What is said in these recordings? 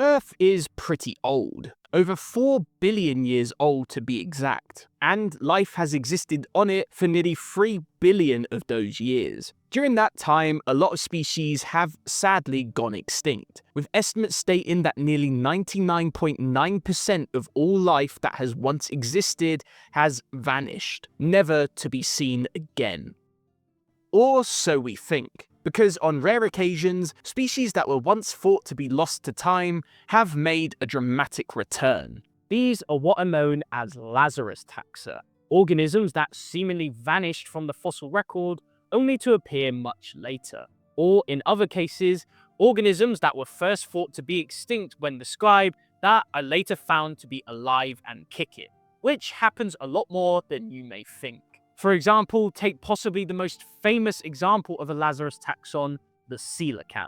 Earth is pretty old, over 4 billion years old to be exact, and life has existed on it for nearly 3 billion of those years. During that time, a lot of species have sadly gone extinct, with estimates stating that nearly 99.9% of all life that has once existed has vanished, never to be seen again. Or so we think, because on rare occasions, species that were once thought to be lost to time have made a dramatic return. These are what are known as Lazarus taxa, organisms that seemingly vanished from the fossil record only to appear much later. Or in other cases, organisms that were first thought to be extinct when described that are later found to be alive and kicking, which happens a lot more than you may think. For example, take possibly the most famous example of a Lazarus taxon, the Coelacanth.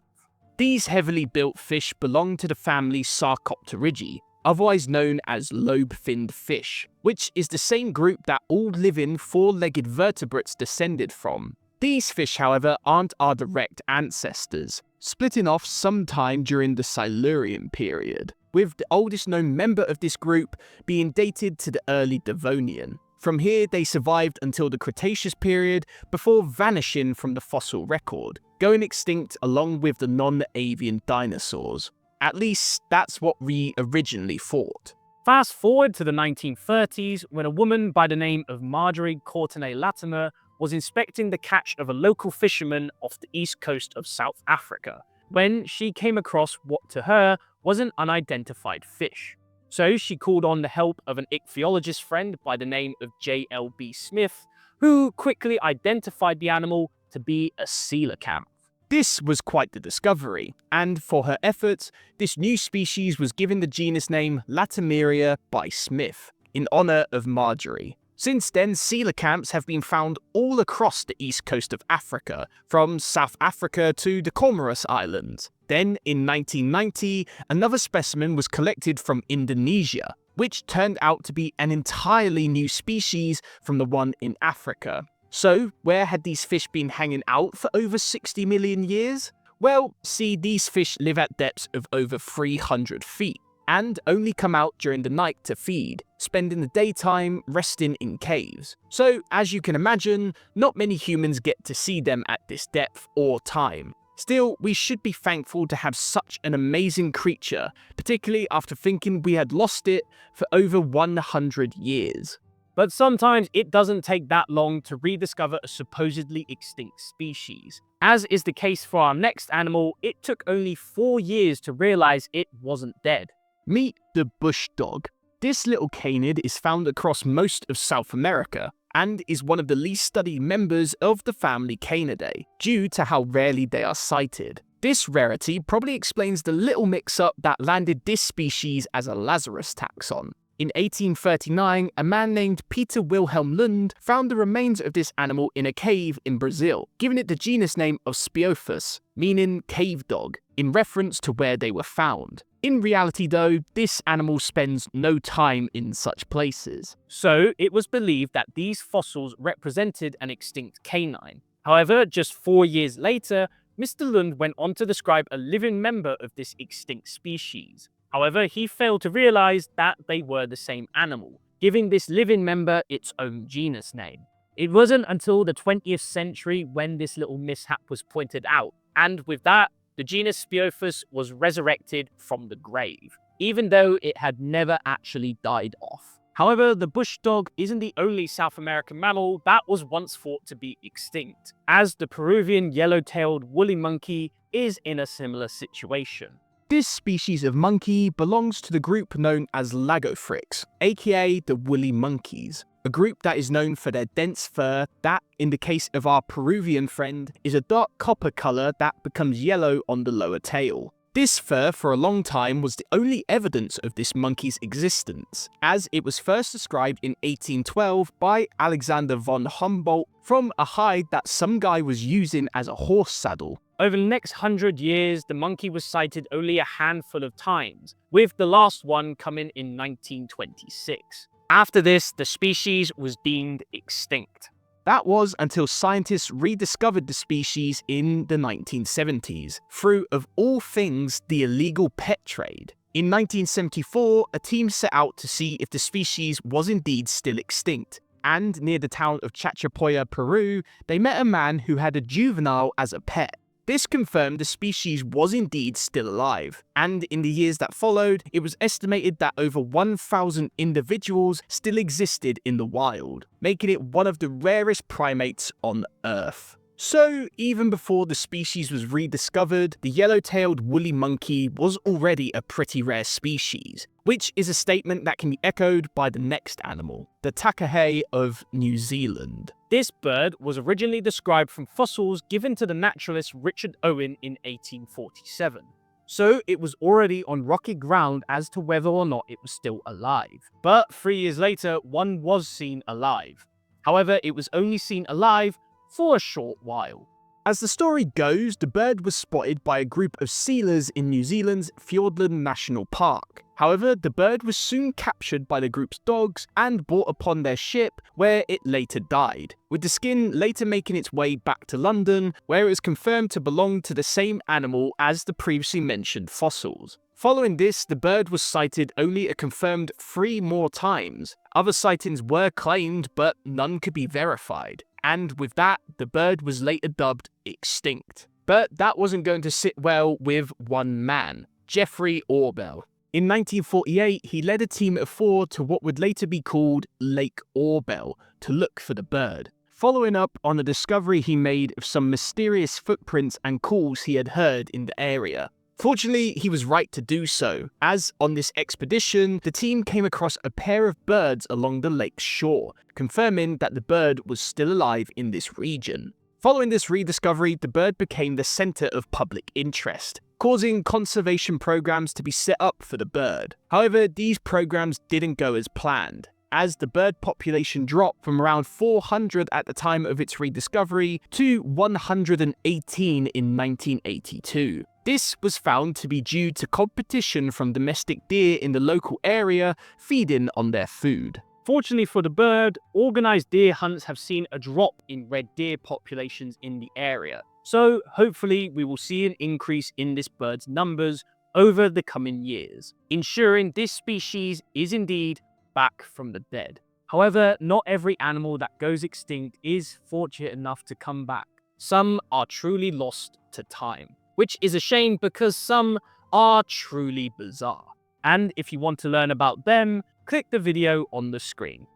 These heavily built fish belong to the family Sarcopterygi, otherwise known as lobe-finned fish, which is the same group that all living four-legged vertebrates descended from. These fish, however, aren't our direct ancestors, splitting off sometime during the Silurian period, with the oldest known member of this group being dated to the early Devonian. From here, they survived until the Cretaceous period before vanishing from the fossil record, going extinct along with the non-avian dinosaurs. At least, that's what we originally thought. Fast forward to the 1930s, when a woman by the name of Marjorie Courtenay Latimer was inspecting the catch of a local fisherman off the east coast of South Africa, when she came across what to her was an unidentified fish. So she called on the help of an ichthyologist friend by the name of J.L.B. Smith, who quickly identified the animal to be a coelacanth. This was quite the discovery, and for her efforts, this new species was given the genus name Latimeria by Smith, in honor of Marjorie. Since then, coelacanths have been found all across the east coast of Africa, from South Africa to the Comoros Islands. Then, in 1990, another specimen was collected from Indonesia, which turned out to be an entirely new species from the one in Africa. So, where had these fish been hanging out for over 60 million years? Well, see, these fish live at depths of over 300 feet, and only come out during the night to feed, spending the daytime resting in caves. So, as you can imagine, not many humans get to see them at this depth or time. Still, we should be thankful to have such an amazing creature, particularly after thinking we had lost it for over 100 years. But sometimes it doesn't take that long to rediscover a supposedly extinct species. As is the case for our next animal, it took only 4 years to realize it wasn't dead. Meet the bush dog. This little canid is found across most of South America and is one of the least studied members of the family Canidae, due to how rarely they are sighted. This rarity probably explains the little mix-up that landed this species as a Lazarus taxon. In 1839, a man named Peter Wilhelm Lund found the remains of this animal in a cave in Brazil, giving it the genus name of Styloichthys, meaning cave dog, in reference to where they were found. In reality though, this animal spends no time in such places. So it was believed that these fossils represented an extinct canine. However, just 4 years later, Mr. Lund went on to describe a living member of this extinct species. However, he failed to realize that they were the same animal, giving this living member its own genus name. It wasn't until the 20th century when this little mishap was pointed out, and with that, the genus Styloichthys was resurrected from the grave, even though it had never actually died off. However, the bush dog isn't the only South American mammal that was once thought to be extinct, as the Peruvian yellow-tailed woolly monkey is in a similar situation. This species of monkey belongs to the group known as Lagophrix, aka the woolly monkeys, a group that is known for their dense fur that, in the case of our Peruvian friend, is a dark copper color that becomes yellow on the lower tail. This fur for a long time was the only evidence of this monkey's existence, as it was first described in 1812 by Alexander von Humboldt from a hide that some guy was using as a horse saddle. Over the next 100 years, the monkey was sighted only a handful of times, with the last one coming in 1926. After this, the species was deemed extinct. That was until scientists rediscovered the species in the 1970s, through, of all things, the illegal pet trade. In 1974, a team set out to see if the species was indeed still extinct, and near the town of Chachapoya, Peru, they met a man who had a juvenile as a pet. This confirmed the species was indeed still alive, and in the years that followed, it was estimated that over 1,000 individuals still existed in the wild, making it one of the rarest primates on Earth. So, even before the species was rediscovered, the yellow-tailed woolly monkey was already a pretty rare species, which is a statement that can be echoed by the next animal, the Takahe of New Zealand. This bird was originally described from fossils given to the naturalist Richard Owen in 1847. So it was already on rocky ground as to whether or not it was still alive. But 3 years later, one was seen alive. However, it was only seen alive for a short while. As the story goes, the bird was spotted by a group of sealers in New Zealand's Fiordland National Park. However, the bird was soon captured by the group's dogs and brought upon their ship, where it later died, with the skin later making its way back to London, where it was confirmed to belong to the same animal as the previously mentioned fossils. Following this, the bird was sighted only a confirmed 3 more times. Other sightings were claimed, but none could be verified. And with that, the bird was later dubbed extinct. But that wasn't going to sit well with one man, Geoffrey Aurbel. In 1948, he led a team of 4 to what would later be called Lake Aurbel to look for the bird, following up on a discovery he made of some mysterious footprints and calls he had heard in the area. Fortunately, he was right to do so, as on this expedition, the team came across a pair of birds along the lake's shore, confirming that the bird was still alive in this region. Following this rediscovery, the bird became the center of public interest, causing conservation programs to be set up for the bird. However, these programs didn't go as planned, as the bird population dropped from around 400 at the time of its rediscovery to 118 in 1982. This was found to be due to competition from domestic deer in the local area feeding on their food. Fortunately for the bird, organised deer hunts have seen a drop in red deer populations in the area. So hopefully we will see an increase in this bird's numbers over the coming years, ensuring this species is indeed back from the dead. However, not every animal that goes extinct is fortunate enough to come back. Some are truly lost to time, which is a shame because some are truly bizarre. And if you want to learn about them, click the video on the screen.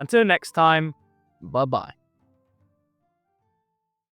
Until next time, bye bye.